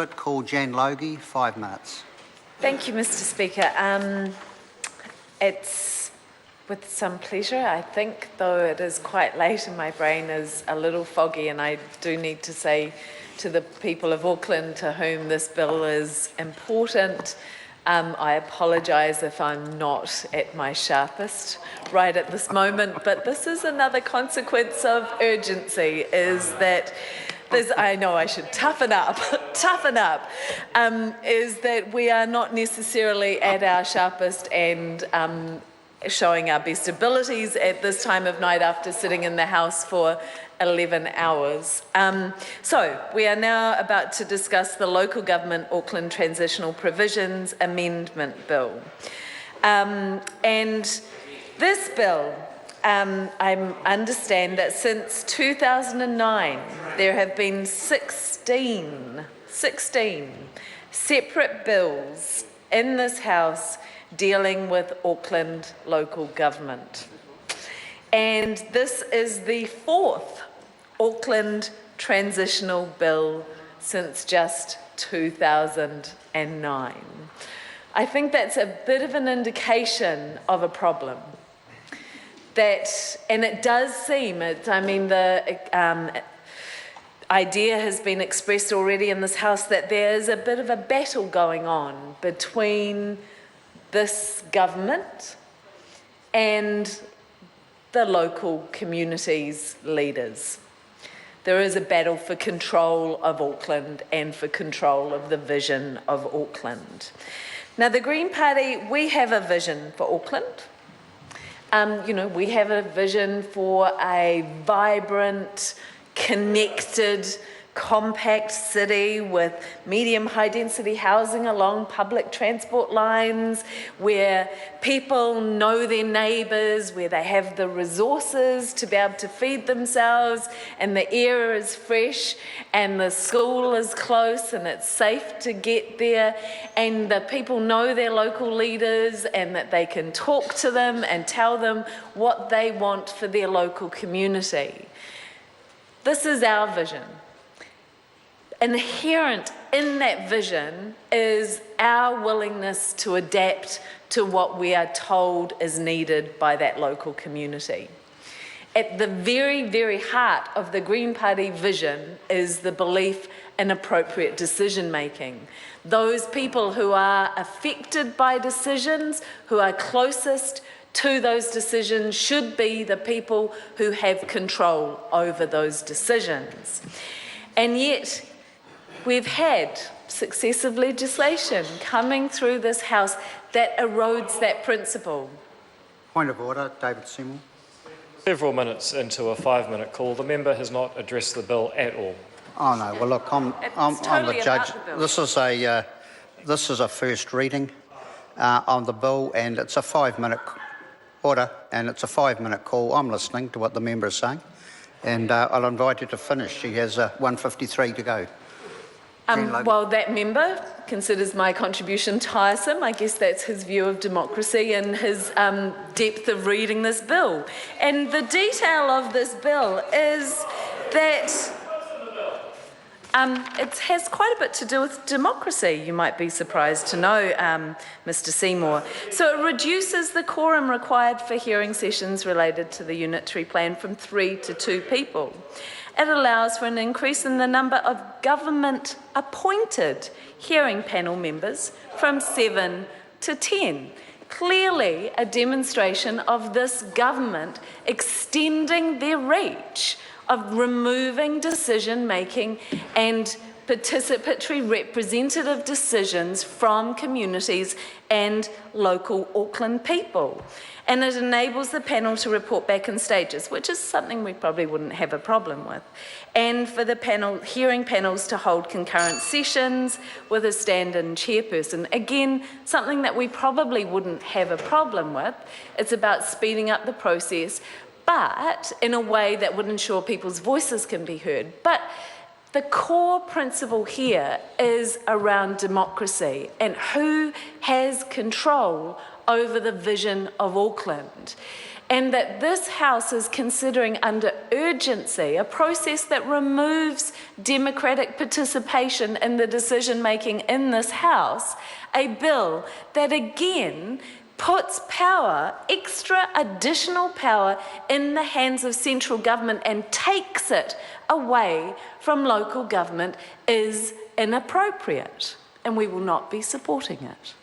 split call, Jan Logie, 5 minutes. Thank you, Mr. Speaker. It's with some pleasure, I think, though it is quite late and my brain is a little foggy, and I do need to say to the people of Auckland to whom this bill is important, I apologise if I'm not at my sharpest right at this moment, but this is another consequence of urgency, is that I know I should toughen up, is that we are not necessarily at our sharpest and showing our best abilities at this time of night after sitting in the House for 11 hours. So we are now about to discuss the Local Government Auckland Transitional Provisions Amendment Bill. And this bill, I understand that since 2009, there have been 16 separate bills in this House dealing with Auckland local government. And this is the 4th Auckland Transitional Bill since just 2009. I think that's a bit of an indication of a problem. And it does seem, the idea has been expressed already in this House that there is a bit of a battle going on between this government and the local community's leaders. There is a battle for control of Auckland and for control of the vision of Auckland. Now, the Green Party, we have a vision for Auckland. We have a vision for a vibrant, connected, compact city with medium high density housing along public transport lines, where people know their neighbours, where they have the resources to be able to feed themselves, and the air is fresh and the school is close and it's safe to get there, and the people know their local leaders and that they can talk to them and tell them what they want for their local community. This is our vision. Inherent in that vision is our willingness to adapt to what we are told is needed by that local community. At the very, very heart of the Green Party vision is the belief in appropriate decision making. Those people who are affected by decisions, who are closest to those decisions, should be the people who have control over those decisions. And yet, we've had successive legislation coming through this House that erodes that principle. Point of order, David Seymour. Several minutes into a 5-minute call, the member has not addressed the bill at all. Oh no, well look, I'm the judge. This is a first reading on the bill, and it's a 5-minute order, and it's a 5-minute call. I'm listening to what the member is saying, and I'll invite you to finish. She has 1:53 to go. Well, that member considers my contribution tiresome. I guess that's his view of democracy and his depth of reading this bill. And the detail of this bill is that it has quite a bit to do with democracy, you might be surprised to know, Mr. Seymour. So it reduces the quorum required for hearing sessions related to the unitary plan from 3 to 2 people. It allows for an increase in the number of government-appointed hearing panel members from 7 to 10. Clearly a demonstration of this government extending their reach of removing decision-making and participatory representative decisions from communities and local Auckland people. And it enables the panel to report back in stages, which is something we probably wouldn't have a problem with. And for the hearing panels to hold concurrent sessions with a stand-in chairperson. Again, something that we probably wouldn't have a problem with. It's about speeding up the process, but in a way that would ensure people's voices can be heard. But the core principle here is around democracy and who has control over the vision of Auckland. and that this House is considering under urgency a process that removes democratic participation in the decision-making in this House, a bill that again puts power, extra additional power, in the hands of central government and takes it away from local government, is inappropriate, and we will not be supporting it.